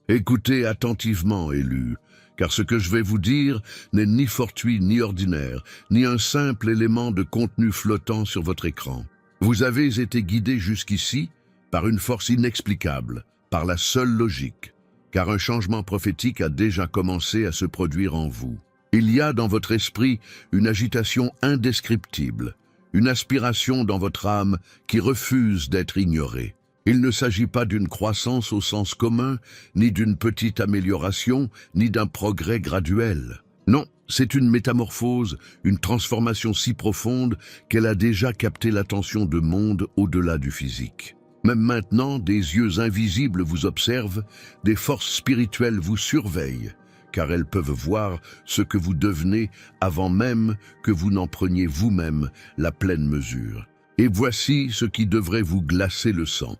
Écoutez attentivement, élus, car ce que je vais vous dire n'est ni fortuit ni ordinaire, ni un simple élément de contenu flottant sur votre écran. Vous avez été guidés jusqu'ici par une force inexplicable, par la seule logique, car un changement prophétique a déjà commencé à se produire en vous. Il y a dans votre esprit une agitation indescriptible, une aspiration dans votre âme qui refuse d'être ignorée. Il ne s'agit pas d'une croissance au sens commun, ni d'une petite amélioration, ni d'un progrès graduel. Non, c'est une métamorphose, une transformation si profonde qu'elle a déjà capté l'attention de mondes au-delà du physique. Même maintenant, des yeux invisibles vous observent, des forces spirituelles vous surveillent, car elles peuvent voir ce que vous devenez avant même que vous n'en preniez vous-même la pleine mesure. Et voici ce qui devrait vous glacer le sang.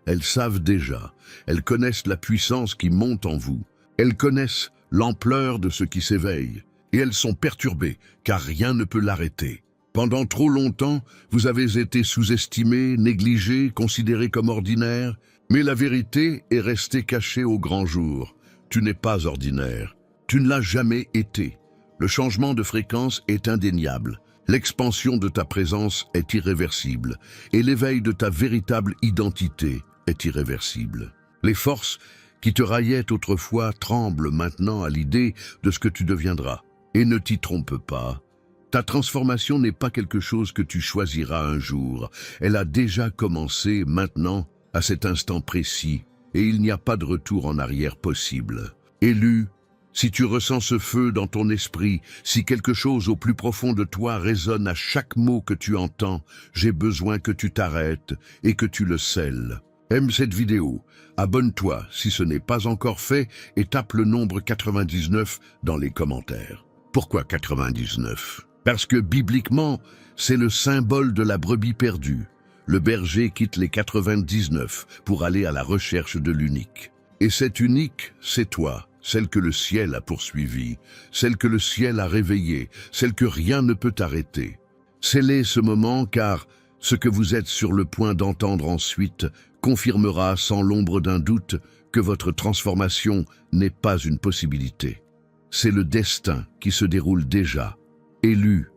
Elles savent déjà, elles connaissent la puissance qui monte en vous, elles connaissent l'ampleur de ce qui s'éveille, et elles sont perturbées, car rien ne peut l'arrêter. Pendant trop longtemps, vous avez été sous-estimé, négligé, considéré comme ordinaire, mais la vérité est restée cachée au grand jour. Tu n'es pas ordinaire, tu ne l'as jamais été. Le changement de fréquence est indéniable. L'expansion de ta présence est irréversible, et l'éveil de ta véritable identité est irréversible. Les forces qui te raillaient autrefois tremblent maintenant à l'idée de ce que tu deviendras. Et ne t'y trompe pas, ta transformation n'est pas quelque chose que tu choisiras un jour. Elle a déjà commencé maintenant, à cet instant précis, et il n'y a pas de retour en arrière possible. Élu, si tu ressens ce feu dans ton esprit, si quelque chose au plus profond de toi résonne à chaque mot que tu entends, j'ai besoin que tu t'arrêtes et que tu le scelles. Aime cette vidéo, abonne-toi si ce n'est pas encore fait et tape le nombre 99 dans les commentaires. Pourquoi 99? Parce que bibliquement, c'est le symbole de la brebis perdue. Le berger quitte les 99 pour aller à la recherche de l'unique. Et cet unique, c'est toi. Celle que le ciel a poursuivie, celle que le ciel a réveillée, celle que rien ne peut arrêter. Scellez ce moment car ce que vous êtes sur le point d'entendre ensuite confirmera sans l'ombre d'un doute que votre transformation n'est pas une possibilité. C'est le destin qui se déroule déjà, élu.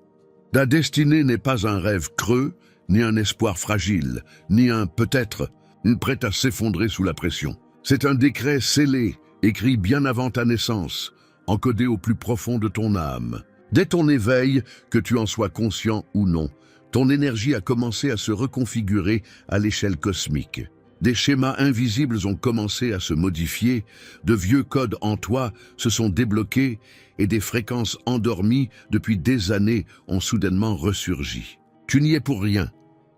La destinée n'est pas un rêve creux, ni un espoir fragile, ni un peut-être, prêt à s'effondrer sous la pression. C'est un décret scellé, écrit bien avant ta naissance, encodé au plus profond de ton âme. Dès ton éveil, que tu en sois conscient ou non, ton énergie a commencé à se reconfigurer à l'échelle cosmique. Des schémas invisibles ont commencé à se modifier, de vieux codes en toi se sont débloqués et des fréquences endormies depuis des années ont soudainement ressurgi. Tu n'y es pour rien.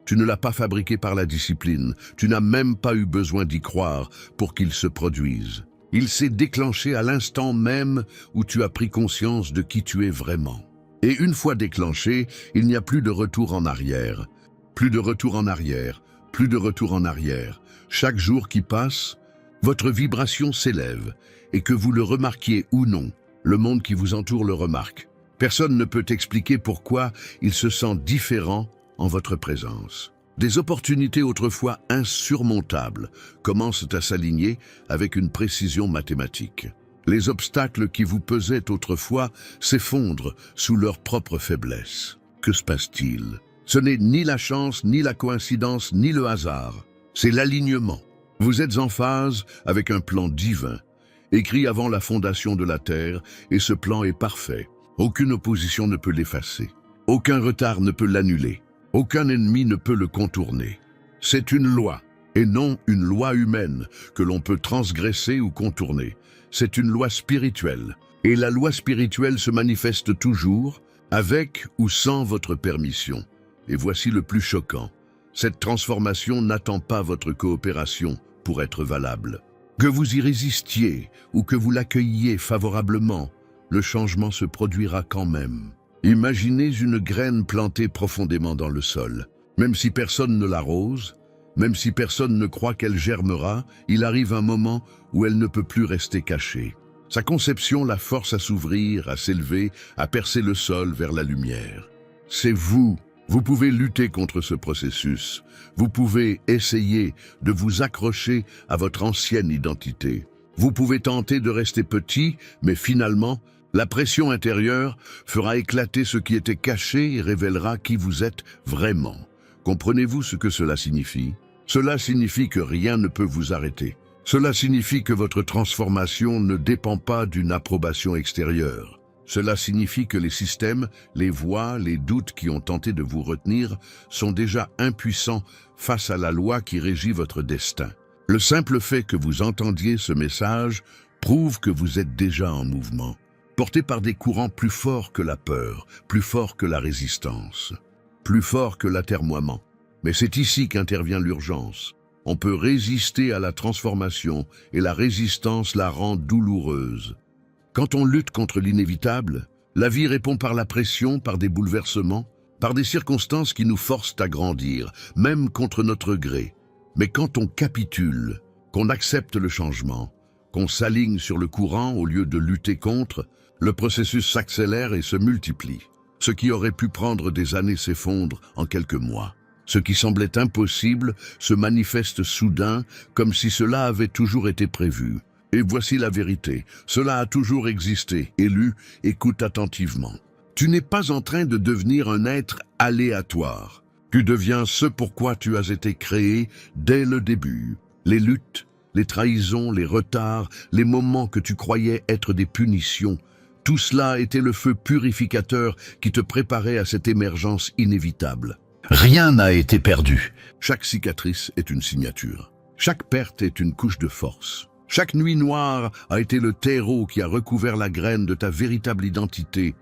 Tu ne l'as pas fabriqué par la discipline. Tu n'as même pas eu besoin d'y croire pour qu'il se produise. Il s'est déclenché à l'instant même où tu as pris conscience de qui tu es vraiment. Et une fois déclenché, il n'y a plus de retour en arrière. Plus de retour en arrière, plus de retour en arrière. Chaque jour qui passe, votre vibration s'élève, et que vous le remarquiez ou non, le monde qui vous entoure le remarque. Personne ne peut expliquer pourquoi il se sent différent en votre présence. Des opportunités autrefois insurmontables commencent à s'aligner avec une précision mathématique. Les obstacles qui vous pesaient autrefois s'effondrent sous leur propre faiblesse. Que se passe-t-il? Ce n'est ni la chance, ni la coïncidence, ni le hasard. C'est l'alignement. Vous êtes en phase avec un plan divin, écrit avant la fondation de la Terre, et ce plan est parfait. Aucune opposition ne peut l'effacer. Aucun retard ne peut l'annuler. Aucun ennemi ne peut le contourner. C'est une loi, et non une loi humaine, que l'on peut transgresser ou contourner. C'est une loi spirituelle, et la loi spirituelle se manifeste toujours, avec ou sans votre permission. Et voici le plus choquant. Cette transformation n'attend pas votre coopération pour être valable. Que vous y résistiez ou que vous l'accueilliez favorablement, le changement se produira quand même. Imaginez une graine plantée profondément dans le sol. Même si personne ne l'arrose, même si personne ne croit qu'elle germera, il arrive un moment où elle ne peut plus rester cachée. Sa conception la force à s'ouvrir, à s'élever, à percer le sol vers la lumière. C'est vous. Vous pouvez lutter contre ce processus. Vous pouvez essayer de vous accrocher à votre ancienne identité. Vous pouvez tenter de rester petit, mais finalement, la pression intérieure fera éclater ce qui était caché et révélera qui vous êtes vraiment. Comprenez-vous ce que cela signifie? Cela signifie que rien ne peut vous arrêter. Cela signifie que votre transformation ne dépend pas d'une approbation extérieure. Cela signifie que les systèmes, les voix, les doutes qui ont tenté de vous retenir sont déjà impuissants face à la loi qui régit votre destin. Le simple fait que vous entendiez ce message prouve que vous êtes déjà en mouvement, porté par des courants plus forts que la peur, plus forts que la résistance, plus forts que l'atermoiement. Mais c'est ici qu'intervient l'urgence. On peut résister à la transformation et la résistance la rend douloureuse. Quand on lutte contre l'inévitable, la vie répond par la pression, par des bouleversements, par des circonstances qui nous forcent à grandir, même contre notre gré. Mais quand on capitule, qu'on accepte le changement, qu'on s'aligne sur le courant au lieu de lutter contre, le processus s'accélère et se multiplie. Ce qui aurait pu prendre des années s'effondre en quelques mois. Ce qui semblait impossible se manifeste soudain, comme si cela avait toujours été prévu. Et voici la vérité, cela a toujours existé. Élu, écoute attentivement. Tu n'es pas en train de devenir un être aléatoire. Tu deviens ce pourquoi tu as été créé dès le début. Les luttes, les trahisons, les retards, les moments que tu croyais être des punitions, tout cela était le feu purificateur qui te préparait à cette émergence inévitable. Rien n'a été perdu. Chaque cicatrice est une signature. Chaque perte est une couche de force. Chaque nuit noire a été le terreau qui a recouvert la graine de ta véritable identité,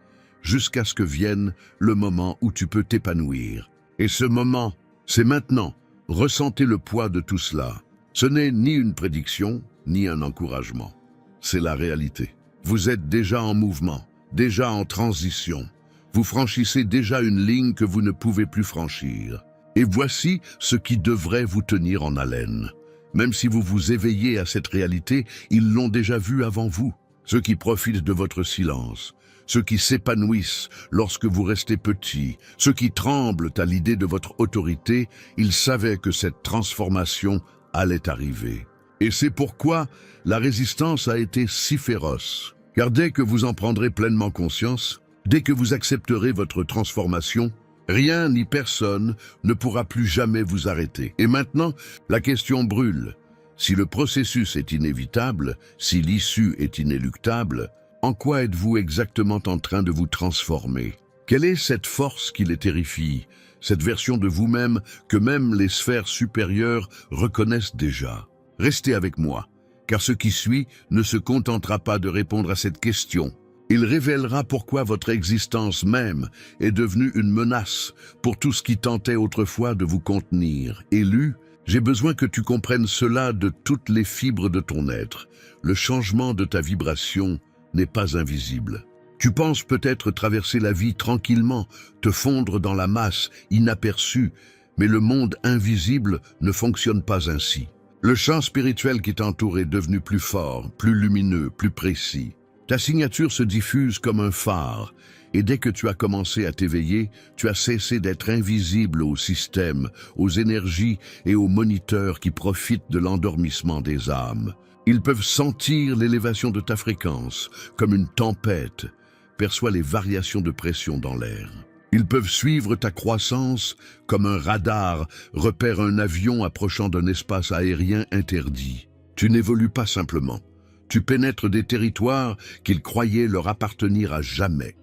jusqu'à ce que vienne le moment où tu peux t'épanouir. Et ce moment, c'est maintenant. Ressentez le poids de tout cela. Ce n'est ni une prédiction, ni un encouragement. C'est la réalité. Vous êtes déjà en mouvement, déjà en transition. Vous franchissez déjà une ligne que vous ne pouvez plus franchir. Et voici ce qui devrait vous tenir en haleine. Même si vous vous éveillez à cette réalité, ils l'ont déjà vu avant vous. Ceux qui profitent de votre silence, ceux qui s'épanouissent lorsque vous restez petit, ceux qui tremblent à l'idée de votre autorité, ils savaient que cette transformation allait arriver. Et c'est pourquoi la résistance a été si féroce. Car dès que vous en prendrez pleinement conscience, dès que vous accepterez votre transformation, rien ni personne ne pourra plus jamais vous arrêter. Et maintenant, la question brûle. Si le processus est inévitable, si l'issue est inéluctable, en quoi êtes-vous exactement en train de vous transformer? Quelle est cette force qui les terrifie, cette version de vous-même que même les sphères supérieures reconnaissent déjà? Restez avec moi, car ce qui suit ne se contentera pas de répondre à cette question. Il révélera pourquoi votre existence même est devenue une menace pour tout ce qui tentait autrefois de vous contenir. Élu, j'ai besoin que tu comprennes cela de toutes les fibres de ton être. Le changement de ta vibration n'est pas invisible. Tu penses peut-être traverser la vie tranquillement, te fondre dans la masse, inaperçu, mais le monde invisible ne fonctionne pas ainsi. Le champ spirituel qui t'entoure est devenu plus fort, plus lumineux, plus précis. Ta signature se diffuse comme un phare, et dès que tu as commencé à t'éveiller, tu as cessé d'être invisible au système, aux énergies et aux moniteurs qui profitent de l'endormissement des âmes. Ils peuvent sentir l'élévation de ta fréquence, comme une tempête perçoit les variations de pression dans l'air. Ils peuvent suivre ta croissance comme un radar repère un avion approchant d'un espace aérien interdit. Tu n'évolues pas simplement. Tu pénètres des territoires qu'ils croyaient leur appartenir à jamais.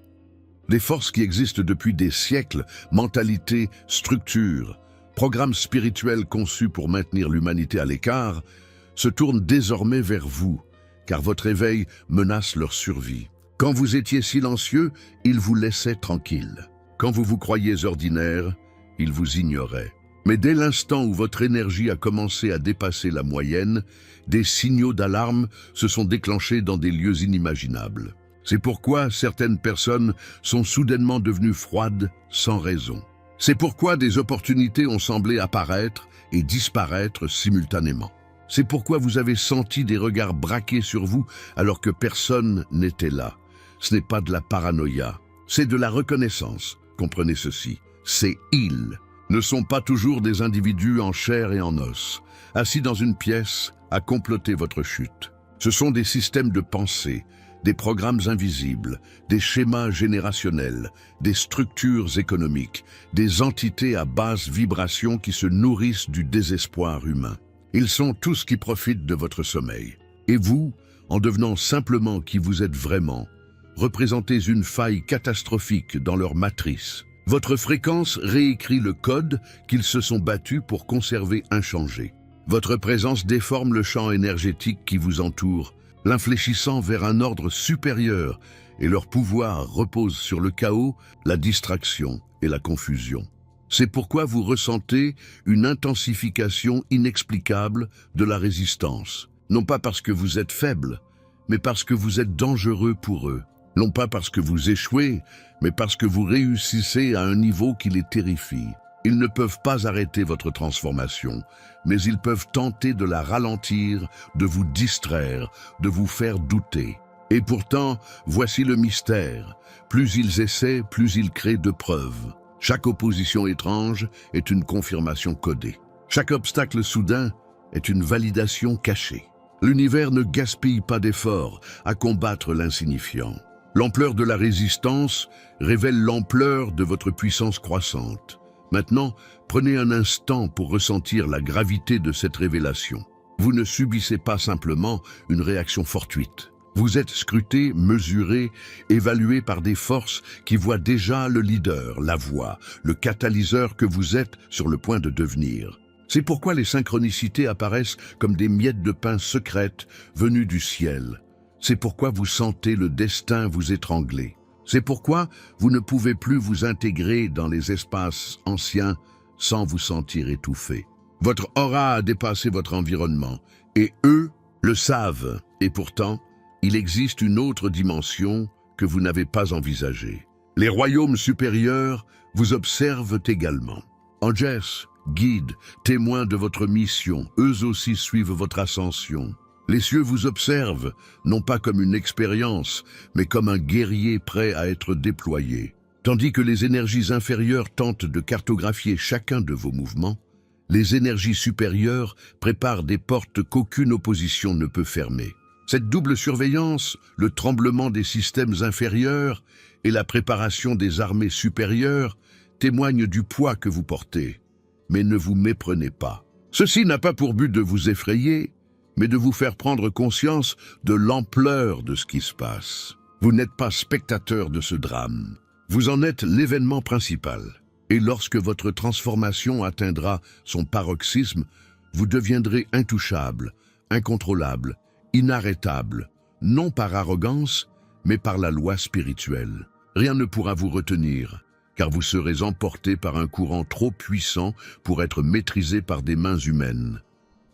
Les forces qui existent depuis des siècles, mentalités, structures, programmes spirituels conçus pour maintenir l'humanité à l'écart, se tournent désormais vers vous, car votre éveil menace leur survie. Quand vous étiez silencieux, ils vous laissaient tranquille. Quand vous vous croyiez ordinaire, ils vous ignoraient. Mais dès l'instant où votre énergie a commencé à dépasser la moyenne, des signaux d'alarme se sont déclenchés dans des lieux inimaginables. C'est pourquoi certaines personnes sont soudainement devenues froides sans raison. C'est pourquoi des opportunités ont semblé apparaître et disparaître simultanément. C'est pourquoi vous avez senti des regards braqués sur vous alors que personne n'était là. Ce n'est pas de la paranoïa, c'est de la reconnaissance. Comprenez ceci, ces « ils » ne sont pas toujours des individus en chair et en os, assis dans une pièce à comploter votre chute. Ce sont des systèmes de pensée, des programmes invisibles, des schémas générationnels, des structures économiques, des entités à basse vibration qui se nourrissent du désespoir humain. Ils sont tous qui profitent de votre sommeil. Et vous, en devenant simplement qui vous êtes vraiment, représentez une faille catastrophique dans leur matrice. Votre fréquence réécrit le code qu'ils se sont battus pour conserver inchangé. Votre présence déforme le champ énergétique qui vous entoure, l'infléchissant vers un ordre supérieur, et leur pouvoir repose sur le chaos, la distraction et la confusion. C'est pourquoi vous ressentez une intensification inexplicable de la résistance. Non pas parce que vous êtes faible, mais parce que vous êtes dangereux pour eux. Non pas parce que vous échouez, mais parce que vous réussissez à un niveau qui les terrifie. Ils ne peuvent pas arrêter votre transformation, mais ils peuvent tenter de la ralentir, de vous distraire, de vous faire douter. Et pourtant, voici le mystère. Plus ils essaient, plus ils créent de preuves. Chaque opposition étrange est une confirmation codée. Chaque obstacle soudain est une validation cachée. L'univers ne gaspille pas d'efforts à combattre l'insignifiant. L'ampleur de la résistance révèle l'ampleur de votre puissance croissante. Maintenant, prenez un instant pour ressentir la gravité de cette révélation. Vous ne subissez pas simplement une réaction fortuite. Vous êtes scruté, mesuré, évalué par des forces qui voient déjà le leader, la voix, le catalyseur que vous êtes sur le point de devenir. C'est pourquoi les synchronicités apparaissent comme des miettes de pain secrètes venues du ciel. C'est pourquoi vous sentez le destin vous étrangler. C'est pourquoi vous ne pouvez plus vous intégrer dans les espaces anciens sans vous sentir étouffé. Votre aura a dépassé votre environnement, et eux le savent. Et pourtant, il existe une autre dimension que vous n'avez pas envisagée. Les royaumes supérieurs vous observent également. Anges, guides, témoins de votre mission, eux aussi suivent votre ascension. Les cieux vous observent, non pas comme une expérience, mais comme un guerrier prêt à être déployé. Tandis que les énergies inférieures tentent de cartographier chacun de vos mouvements, les énergies supérieures préparent des portes qu'aucune opposition ne peut fermer. Cette double surveillance, le tremblement des systèmes inférieurs et la préparation des armées supérieures témoignent du poids que vous portez. Mais ne vous méprenez pas. Ceci n'a pas pour but de vous effrayer, mais de vous faire prendre conscience de l'ampleur de ce qui se passe. Vous n'êtes pas spectateur de ce drame. Vous en êtes l'événement principal. Et lorsque votre transformation atteindra son paroxysme, vous deviendrez intouchable, incontrôlable, inarrêtable, non par arrogance, mais par la loi spirituelle. Rien ne pourra vous retenir, car vous serez emporté par un courant trop puissant pour être maîtrisé par des mains humaines.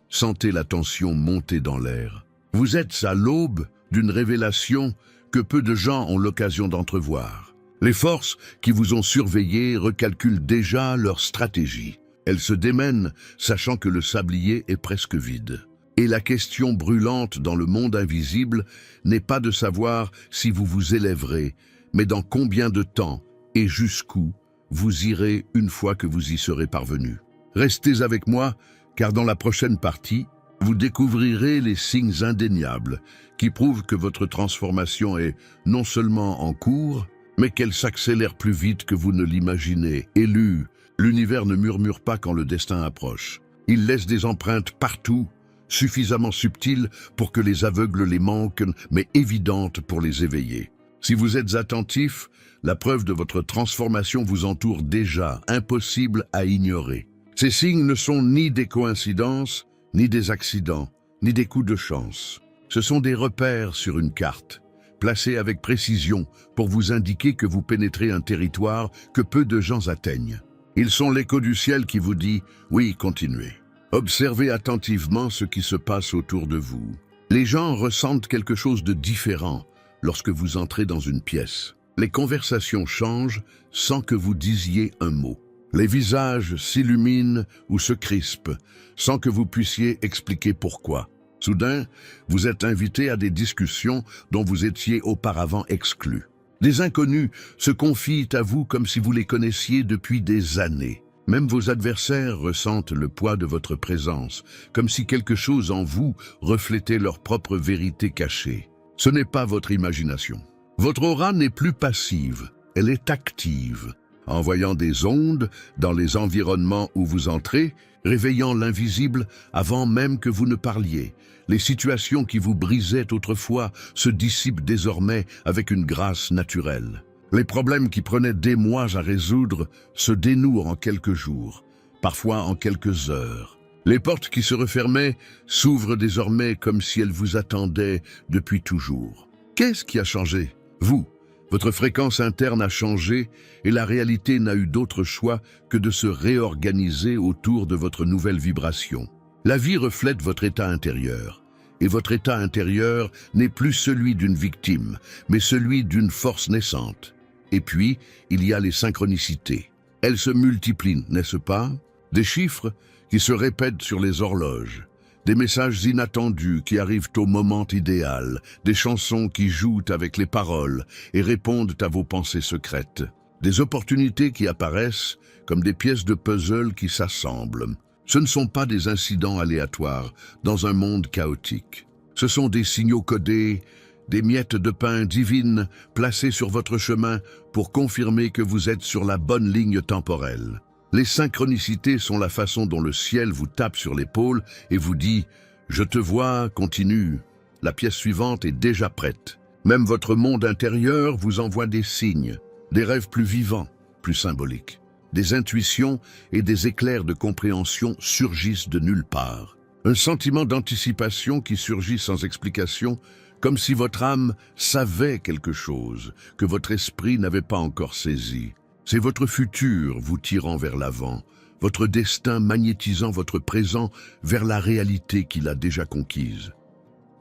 Sentez la tension monter dans l'air. Vous êtes à l'aube d'une révélation que peu de gens ont l'occasion d'entrevoir. Les forces qui vous ont surveillé recalculent déjà leur stratégie. Elles se démènent, sachant que le sablier est presque vide. Et la question brûlante dans le monde invisible n'est pas de savoir si vous vous élèverez, mais dans combien de temps et jusqu'où vous irez une fois que vous y serez parvenu. Restez avec moi, car dans la prochaine partie, vous découvrirez les signes indéniables qui prouvent que votre transformation est non seulement en cours, mais qu'elle s'accélère plus vite que vous ne l'imaginez. Élu, l'univers ne murmure pas quand le destin approche. Il laisse des empreintes partout, suffisamment subtiles pour que les aveugles les manquent, mais évidentes pour les éveiller. Si vous êtes attentif, la preuve de votre transformation vous entoure déjà, impossible à ignorer. Ces signes ne sont ni des coïncidences, ni des accidents, ni des coups de chance. Ce sont des repères sur une carte, placés avec précision pour vous indiquer que vous pénétrez un territoire que peu de gens atteignent. Ils sont l'écho du ciel qui vous dit « Oui, continuez ». Observez attentivement ce qui se passe autour de vous. Les gens ressentent quelque chose de différent lorsque vous entrez dans une pièce. Les conversations changent sans que vous disiez un mot. Les visages s'illuminent ou se crispent, sans que vous puissiez expliquer pourquoi. Soudain, vous êtes invité à des discussions dont vous étiez auparavant exclu. Des inconnus se confient à vous comme si vous les connaissiez depuis des années. Même vos adversaires ressentent le poids de votre présence, comme si quelque chose en vous reflétait leur propre vérité cachée. Ce n'est pas votre imagination. Votre aura n'est plus passive, elle est active, envoyant des ondes dans les environnements où vous entrez, réveillant l'invisible avant même que vous ne parliez. Les situations qui vous brisaient autrefois se dissipent désormais avec une grâce naturelle. Les problèmes qui prenaient des mois à résoudre se dénouent en quelques jours, parfois en quelques heures. Les portes qui se refermaient s'ouvrent désormais comme si elles vous attendaient depuis toujours. Qu'est-ce qui a changé? Vous. Votre fréquence interne a changé et la réalité n'a eu d'autre choix que de se réorganiser autour de votre nouvelle vibration. La vie reflète votre état intérieur. Et votre état intérieur n'est plus celui d'une victime, mais celui d'une force naissante. Et puis, il y a les synchronicités. Elles se multiplient, n'est-ce pas? Des chiffres qui se répètent sur les horloges. Des messages inattendus qui arrivent au moment idéal, des chansons qui jouent avec les paroles et répondent à vos pensées secrètes, des opportunités qui apparaissent comme des pièces de puzzle qui s'assemblent. Ce ne sont pas des incidents aléatoires dans un monde chaotique. Ce sont des signaux codés, des miettes de pain divines placées sur votre chemin pour confirmer que vous êtes sur la bonne ligne temporelle. Les synchronicités sont la façon dont le ciel vous tape sur l'épaule et vous dit « Je te vois, continue ». La pièce suivante est déjà prête. Même votre monde intérieur vous envoie des signes, des rêves plus vivants, plus symboliques. Des intuitions et des éclairs de compréhension surgissent de nulle part. Un sentiment d'anticipation qui surgit sans explication, comme si votre âme savait quelque chose que votre esprit n'avait pas encore saisi. C'est votre futur vous tirant vers l'avant, votre destin magnétisant votre présent vers la réalité qu'il a déjà conquise.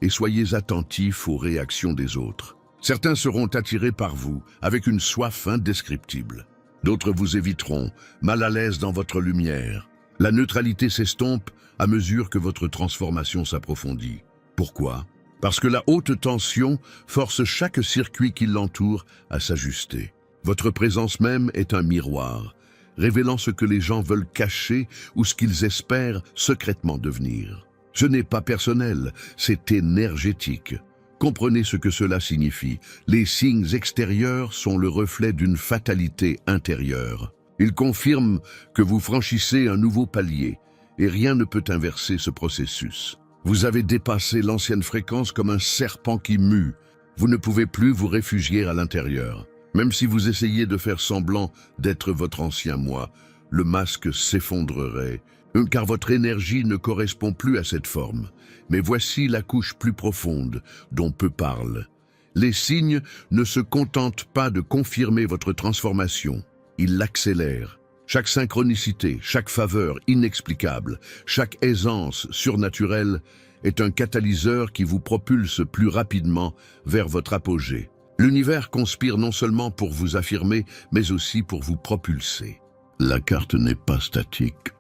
Et soyez attentifs aux réactions des autres. Certains seront attirés par vous, avec une soif indescriptible. D'autres vous éviteront, mal à l'aise dans votre lumière. La neutralité s'estompe à mesure que votre transformation s'approfondit. Pourquoi? Parce que la haute tension force chaque circuit qui l'entoure à s'ajuster. Votre présence même est un miroir, révélant ce que les gens veulent cacher ou ce qu'ils espèrent secrètement devenir. Ce n'est pas personnel, c'est énergétique. Comprenez ce que cela signifie. Les signes extérieurs sont le reflet d'une fatalité intérieure. Ils confirment que vous franchissez un nouveau palier et rien ne peut inverser ce processus. Vous avez dépassé l'ancienne fréquence comme un serpent qui mue. Vous ne pouvez plus vous réfugier à l'intérieur. Même si vous essayez de faire semblant d'être votre ancien moi, le masque s'effondrerait, car votre énergie ne correspond plus à cette forme. Mais voici la couche plus profonde dont peu parlent. Les signes ne se contentent pas de confirmer votre transformation, ils l'accélèrent. Chaque synchronicité, chaque faveur inexplicable, chaque aisance surnaturelle est un catalyseur qui vous propulse plus rapidement vers votre apogée. L'univers conspire non seulement pour vous affirmer, mais aussi pour vous propulser. La carte n'est pas statique.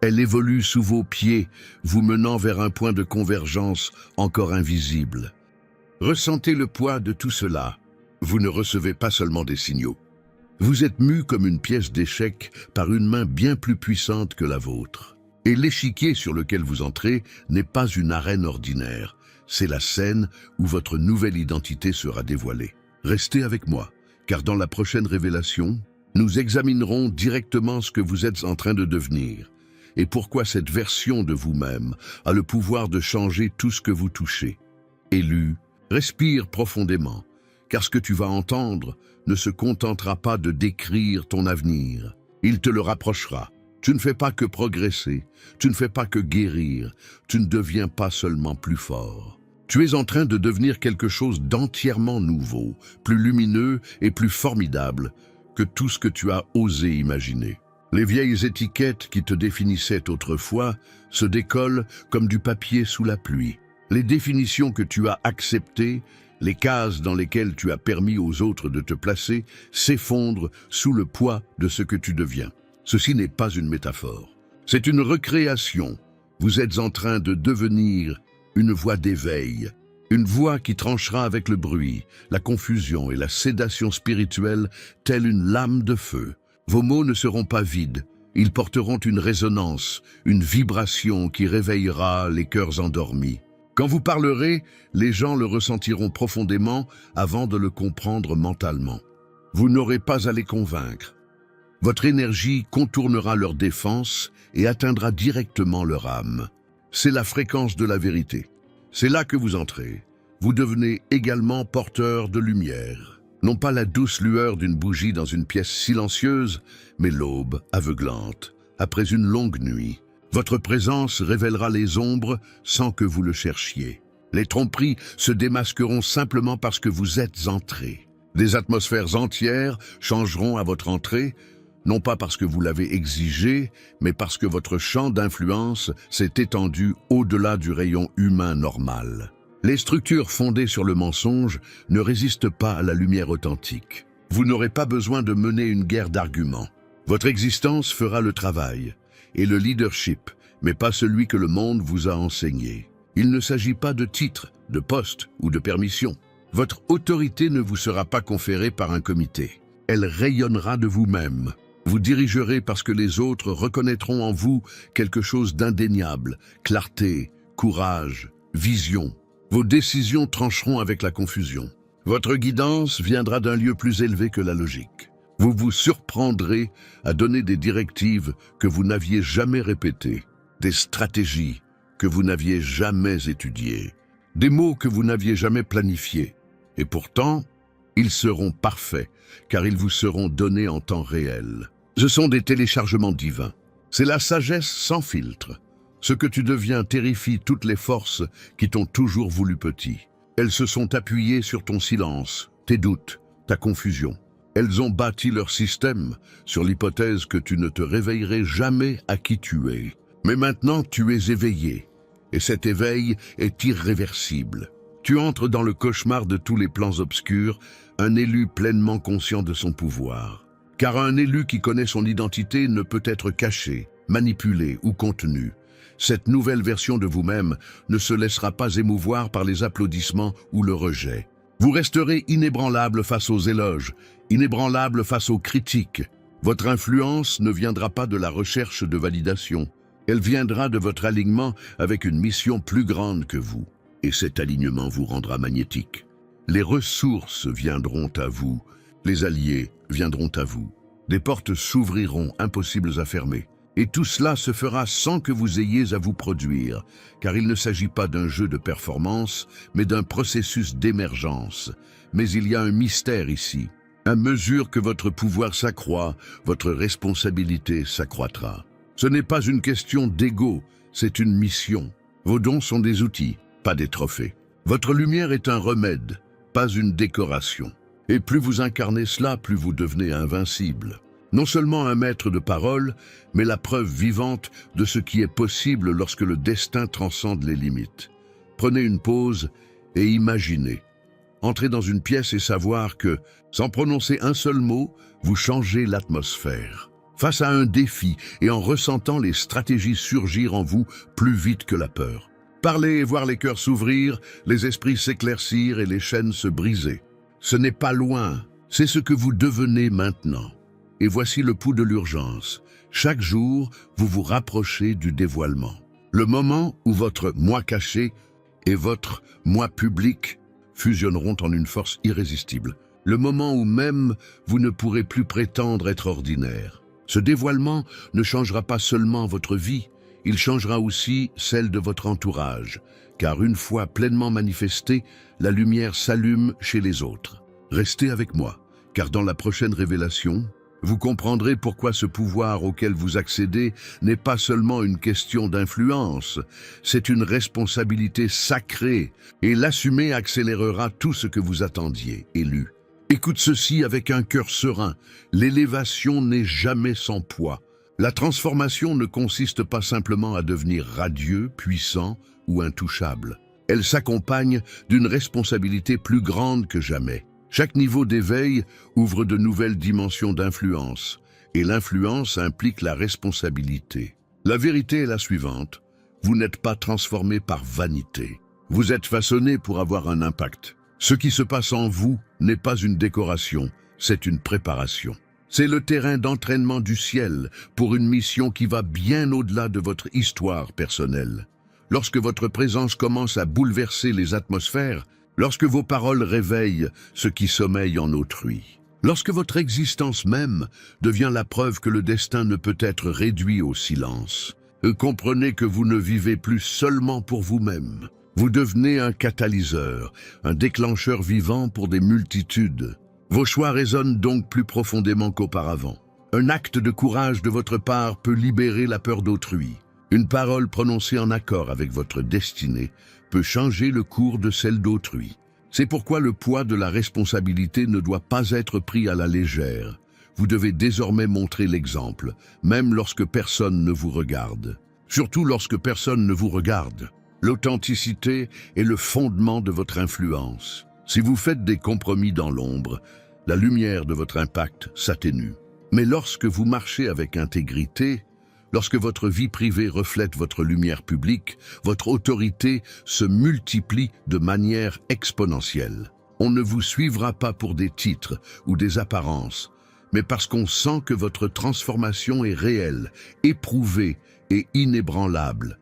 Elle évolue sous vos pieds, vous menant vers un point de convergence encore invisible. Ressentez le poids de tout cela. Vous ne recevez pas seulement des signaux. Vous êtes mu comme une pièce d'échec par une main bien plus puissante que la vôtre. Et l'échiquier sur lequel vous entrez n'est pas une arène ordinaire. C'est la scène où votre nouvelle identité sera dévoilée. Restez avec moi, car dans la prochaine révélation, nous examinerons directement ce que vous êtes en train de devenir et pourquoi cette version de vous-même a le pouvoir de changer tout ce que vous touchez. Élu, respire profondément, car ce que tu vas entendre ne se contentera pas de décrire ton avenir. Il te le rapprochera. Tu ne fais pas que progresser, tu ne fais pas que guérir, tu ne deviens pas seulement plus fort. Tu es en train de devenir quelque chose d'entièrement nouveau, plus lumineux et plus formidable que tout ce que tu as osé imaginer. Les vieilles étiquettes qui te définissaient autrefois se décollent comme du papier sous la pluie. Les définitions que tu as acceptées, les cases dans lesquelles tu as permis aux autres de te placer, s'effondrent sous le poids de ce que tu deviens. Ceci n'est pas une métaphore, c'est une recréation. Vous êtes en train de devenir une voix d'éveil, une voix qui tranchera avec le bruit, la confusion et la sédation spirituelle telle une lame de feu. Vos mots ne seront pas vides, Ils porteront une résonance, une vibration qui réveillera les cœurs endormis. Quand vous parlerez, les gens le ressentiront profondément avant de le comprendre mentalement. Vous n'aurez pas à les convaincre. Votre énergie contournera leur défense et atteindra directement leur âme. C'est la fréquence de la vérité. C'est là que vous entrez. Vous devenez également porteur de lumière. Non pas la douce lueur d'une bougie dans une pièce silencieuse, mais l'aube aveuglante, après une longue nuit. Votre présence révélera les ombres sans que vous le cherchiez. Les tromperies se démasqueront simplement parce que vous êtes entré. Des atmosphères entières changeront à votre entrée, non pas parce que vous l'avez exigé, mais parce que votre champ d'influence s'est étendu au-delà du rayon humain normal. Les structures fondées sur le mensonge ne résistent pas à la lumière authentique. Vous n'aurez pas besoin de mener une guerre d'arguments. Votre existence fera le travail et le leadership, mais pas celui que le monde vous a enseigné. Il ne s'agit pas de titre, de poste ou de permission. Votre autorité ne vous sera pas conférée par un comité. Elle rayonnera de vous-même. Vous dirigerez parce que les autres reconnaîtront en vous quelque chose d'indéniable, clarté, courage, vision. Vos décisions trancheront avec la confusion. Votre guidance viendra d'un lieu plus élevé que la logique. Vous vous surprendrez à donner des directives que vous n'aviez jamais répétées, des stratégies que vous n'aviez jamais étudiées, des mots que vous n'aviez jamais planifiés. Et pourtant, ils seront parfaits, car ils vous seront donnés en temps réel. Ce sont des téléchargements divins. C'est la sagesse sans filtre. Ce que tu deviens terrifie toutes les forces qui t'ont toujours voulu petit. Elles se sont appuyées sur ton silence, tes doutes, ta confusion. Elles ont bâti leur système sur l'hypothèse que tu ne te réveillerais jamais à qui tu es. Mais maintenant, tu es éveillé, et cet éveil est irréversible. Tu entres dans le cauchemar de tous les plans obscurs, un élu pleinement conscient de son pouvoir. Car un élu qui connaît son identité ne peut être caché, manipulé ou contenu. Cette nouvelle version de vous-même ne se laissera pas émouvoir par les applaudissements ou le rejet. Vous resterez inébranlable face aux éloges, inébranlable face aux critiques. Votre influence ne viendra pas de la recherche de validation. Elle viendra de votre alignement avec une mission plus grande que vous. Et cet alignement vous rendra magnétique. Les ressources viendront à vous, les alliés viendront à vous. Des portes s'ouvriront impossibles à fermer. Et tout cela se fera sans que vous ayez à vous produire, car il ne s'agit pas d'un jeu de performance, mais d'un processus d'émergence. Mais il y a un mystère ici. À mesure que votre pouvoir s'accroît, votre responsabilité s'accroîtra. Ce n'est pas une question d'ego, c'est une mission. Vos dons sont des outils, pas des trophées. Votre lumière est un remède, pas une décoration. Et plus vous incarnez cela, plus vous devenez invincible. Non seulement un maître de parole, mais la preuve vivante de ce qui est possible lorsque le destin transcende les limites. Prenez une pause et imaginez. Entrez dans une pièce et savoir que, sans prononcer un seul mot, vous changez l'atmosphère. Face à un défi et en ressentant les stratégies surgir en vous plus vite que la peur. Parler et voir les cœurs s'ouvrir, les esprits s'éclaircir et les chaînes se briser. Ce n'est pas loin, c'est ce que vous devenez maintenant. Et voici le pouls de l'urgence. Chaque jour, vous vous rapprochez du dévoilement. Le moment où votre moi caché et votre moi public fusionneront en une force irrésistible. Le moment où même vous ne pourrez plus prétendre être ordinaire. Ce dévoilement ne changera pas seulement votre vie, il changera aussi celle de votre entourage, car une fois pleinement manifestée, la lumière s'allume chez les autres. Restez avec moi, car dans la prochaine révélation, vous comprendrez pourquoi ce pouvoir auquel vous accédez n'est pas seulement une question d'influence, c'est une responsabilité sacrée, et l'assumer accélérera tout ce que vous attendiez, élu. Écoute ceci avec un cœur serein, l'élévation n'est jamais sans poids. La transformation ne consiste pas simplement à devenir radieux, puissant ou intouchable. Elle s'accompagne d'une responsabilité plus grande que jamais. Chaque niveau d'éveil ouvre de nouvelles dimensions d'influence, et l'influence implique la responsabilité. La vérité est la suivante, vous n'êtes pas transformé par vanité. Vous êtes façonné pour avoir un impact. Ce qui se passe en vous n'est pas une décoration, c'est une préparation. C'est le terrain d'entraînement du ciel pour une mission qui va bien au-delà de votre histoire personnelle. Lorsque votre présence commence à bouleverser les atmosphères, lorsque vos paroles réveillent ce qui sommeille en autrui, lorsque votre existence même devient la preuve que le destin ne peut être réduit au silence, comprenez que vous ne vivez plus seulement pour vous-même. Vous devenez un catalyseur, un déclencheur vivant pour des multitudes. Vos choix résonnent donc plus profondément qu'auparavant. Un acte de courage de votre part peut libérer la peur d'autrui. Une parole prononcée en accord avec votre destinée peut changer le cours de celle d'autrui. C'est pourquoi le poids de la responsabilité ne doit pas être pris à la légère. Vous devez désormais montrer l'exemple, même lorsque personne ne vous regarde. Surtout lorsque personne ne vous regarde. L'authenticité est le fondement de votre influence. Si vous faites des compromis dans l'ombre, la lumière de votre impact s'atténue. Mais lorsque vous marchez avec intégrité, lorsque votre vie privée reflète votre lumière publique, votre autorité se multiplie de manière exponentielle. On ne vous suivra pas pour des titres ou des apparences, mais parce qu'on sent que votre transformation est réelle, éprouvée et inébranlable.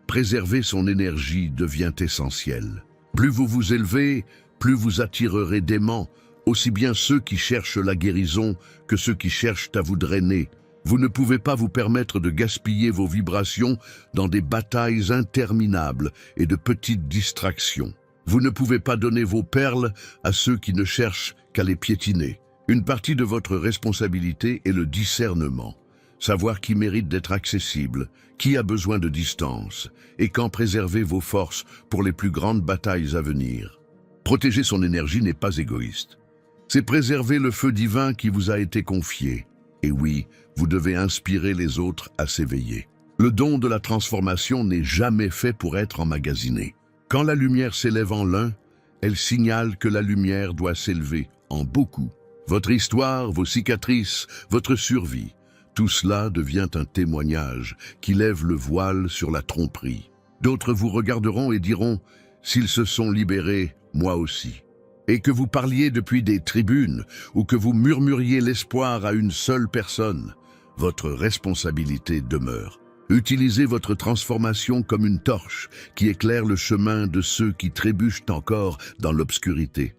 Préserver son énergie devient essentiel. Plus vous vous élevez, plus vous attirerez d'aimants, aussi bien ceux qui cherchent la guérison que ceux qui cherchent à vous drainer. Vous ne pouvez pas vous permettre de gaspiller vos vibrations dans des batailles interminables et de petites distractions. Vous ne pouvez pas donner vos perles à ceux qui ne cherchent qu'à les piétiner. Une partie de votre responsabilité est le discernement. Savoir qui mérite d'être accessible, qui a besoin de distance, et quand préserver vos forces pour les plus grandes batailles à venir. Protéger son énergie n'est pas égoïste. C'est préserver le feu divin qui vous a été confié. Et oui, vous devez inspirer les autres à s'éveiller. Le don de la transformation n'est jamais fait pour être emmagasiné. Quand la lumière s'élève en l'un, elle signale que la lumière doit s'élever en beaucoup. Votre histoire, vos cicatrices, votre survie, tout cela devient un témoignage qui lève le voile sur la tromperie. D'autres vous regarderont et diront « S'ils se sont libérés, moi aussi ». Et que vous parliez depuis des tribunes ou que vous murmuriez l'espoir à une seule personne, votre responsabilité demeure. Utilisez votre transformation comme une torche qui éclaire le chemin de ceux qui trébuchent encore dans l'obscurité.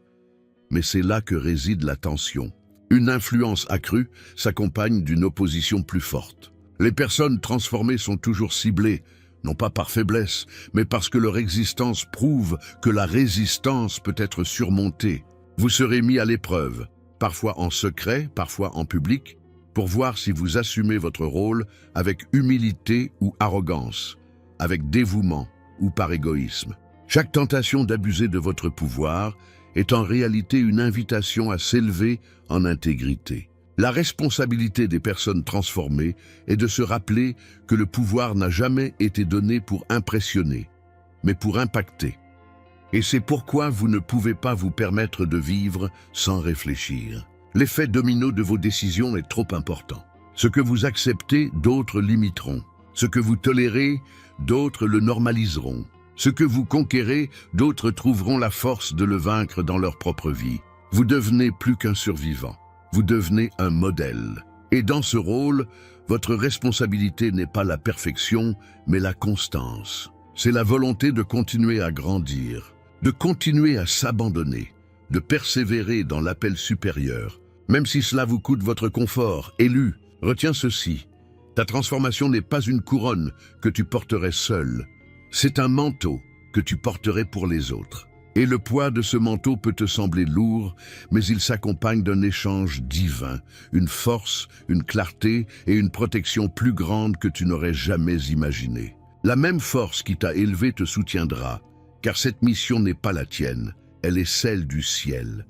Mais c'est là que réside la tension. Une influence accrue s'accompagne d'une opposition plus forte. Les personnes transformées sont toujours ciblées, non pas par faiblesse, mais parce que leur existence prouve que la résistance peut être surmontée. Vous serez mis à l'épreuve, parfois en secret, parfois en public, pour voir si vous assumez votre rôle avec humilité ou arrogance, avec dévouement ou par égoïsme. Chaque tentation d'abuser de votre pouvoir est en réalité une invitation à s'élever en intégrité. La responsabilité des personnes transformées est de se rappeler que le pouvoir n'a jamais été donné pour impressionner, mais pour impacter. Et c'est pourquoi vous ne pouvez pas vous permettre de vivre sans réfléchir. L'effet domino de vos décisions est trop important. Ce que vous acceptez, d'autres limiteront. Ce que vous tolérez, d'autres le normaliseront. Ce que vous conquérez, d'autres trouveront la force de le vaincre dans leur propre vie. Vous devenez plus qu'un survivant. Vous devenez un modèle. Et dans ce rôle, votre responsabilité n'est pas la perfection, mais la constance. C'est la volonté de continuer à grandir, de continuer à s'abandonner, de persévérer dans l'appel supérieur. Même si cela vous coûte votre confort, élu, retiens ceci. Ta transformation n'est pas une couronne que tu porterais seul. C'est un manteau que tu porterais pour les autres. Et le poids de ce manteau peut te sembler lourd, mais il s'accompagne d'un échange divin, une force, une clarté et une protection plus grande que tu n'aurais jamais imaginé. La même force qui t'a élevé te soutiendra, car cette mission n'est pas la tienne, elle est celle du ciel.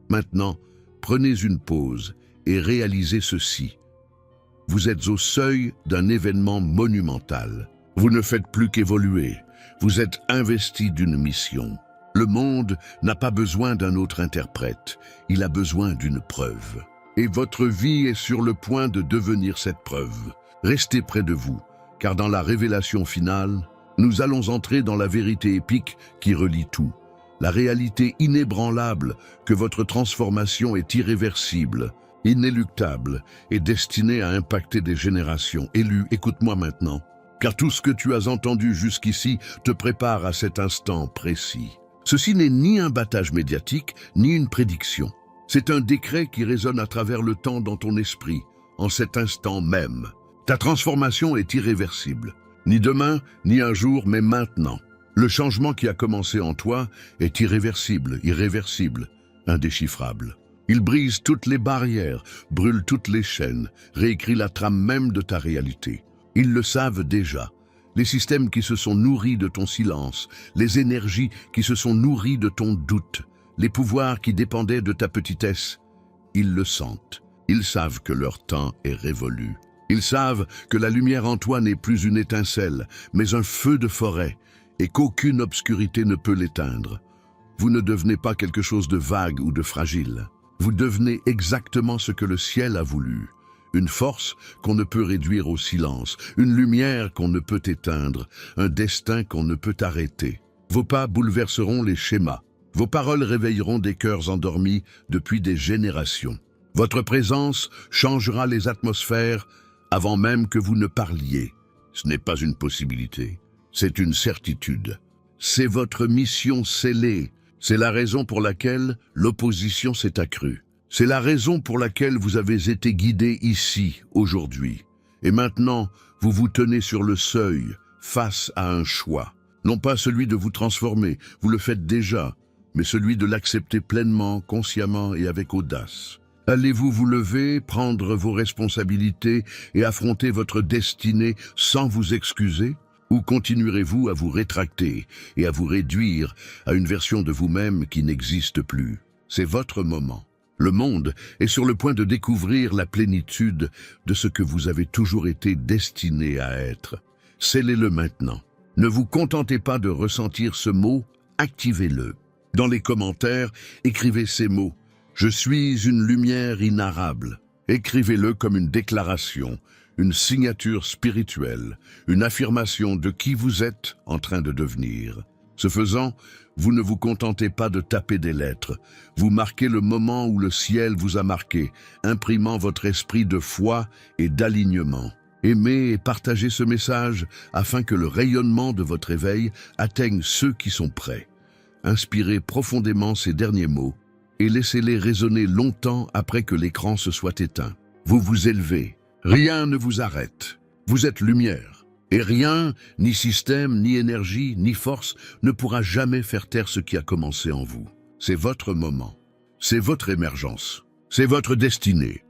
Maintenant, prenez une pause et réalisez ceci. Vous êtes au seuil d'un événement monumental. Vous ne faites plus qu'évoluer. Vous êtes investi d'une mission. Le monde n'a pas besoin d'un autre interprète. Il a besoin d'une preuve. Et votre vie est sur le point de devenir cette preuve. Restez près de vous, car dans la révélation finale, nous allons entrer dans la vérité épique qui relie tout. la réalité inébranlable que votre transformation est irréversible, inéluctable et destinée à impacter des générations. Élu, écoute-moi maintenant, car tout ce que tu as entendu jusqu'ici te prépare à cet instant précis. Ceci n'est ni un battage médiatique, ni une prédiction. C'est un décret qui résonne à travers le temps dans ton esprit, en cet instant même. Ta transformation est irréversible. Ni demain, ni un jour, mais maintenant. Le changement qui a commencé en toi est irréversible, irréversible, indéchiffrable. Il brise toutes les barrières, brûle toutes les chaînes, réécrit la trame même de ta réalité. Ils le savent déjà. Les systèmes qui se sont nourris de ton silence, les énergies qui se sont nourries de ton doute, les pouvoirs qui dépendaient de ta petitesse, ils le sentent. Ils savent que leur temps est révolu. Ils savent que la lumière en toi n'est plus une étincelle, mais un feu de forêt, et qu'aucune obscurité ne peut l'éteindre. Vous ne devenez pas quelque chose de vague ou de fragile. Vous devenez exactement ce que le ciel a voulu. Une force qu'on ne peut réduire au silence, une lumière qu'on ne peut éteindre, un destin qu'on ne peut arrêter. Vos pas bouleverseront les schémas. Vos paroles réveilleront des cœurs endormis depuis des générations. Votre présence changera les atmosphères avant même que vous ne parliez. Ce n'est pas une possibilité, c'est une certitude. C'est votre mission scellée. C'est la raison pour laquelle l'opposition s'est accrue. C'est la raison pour laquelle vous avez été guidé ici, aujourd'hui. Et maintenant, vous vous tenez sur le seuil, face à un choix. Non pas celui de vous transformer, vous le faites déjà, mais celui de l'accepter pleinement, consciemment et avec audace. Allez-vous vous lever, prendre vos responsabilités et affronter votre destinée sans vous excuser? Ou continuerez-vous à vous rétracter et à vous réduire à une version de vous-même qui n'existe plus? C'est votre moment. Le monde est sur le point de découvrir la plénitude de ce que vous avez toujours été destiné à être. Scellez-le maintenant. Ne vous contentez pas de ressentir ce mot, activez-le. Dans les commentaires, écrivez ces mots. Je suis une lumière inarrable. Écrivez-le comme une déclaration, une signature spirituelle, une affirmation de qui vous êtes en train de devenir. Ce faisant, vous ne vous contentez pas de taper des lettres. Vous marquez le moment où le ciel vous a marqué, imprimant votre esprit de foi et d'alignement. Aimez et partagez ce message afin que le rayonnement de votre éveil atteigne ceux qui sont prêts. Inspirez profondément ces derniers mots et laissez-les résonner longtemps après que l'écran se soit éteint. Vous vous élevez. Rien ne vous arrête. Vous êtes lumière. Et rien, ni système, ni énergie, ni force, ne pourra jamais faire taire ce qui a commencé en vous. C'est votre moment. C'est votre émergence. C'est votre destinée.